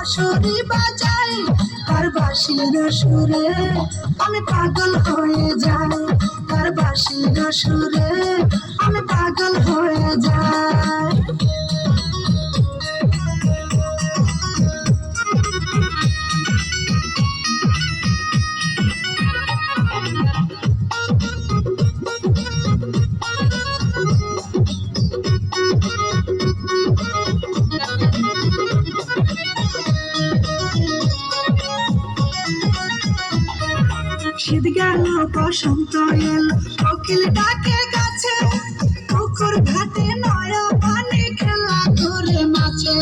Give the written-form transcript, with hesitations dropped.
বাঁশরি বাজাই তার বাঁশির সুরে আমি পাগল হয়ে যাই, তার বাঁশির সুরে আমি পাগল হয়ে যাই। শীত গেল বসন্ত এলো কোকিল ডাকে গাছে, পুকুর ঘাটে নয়া পানি খেলা করে মাছে।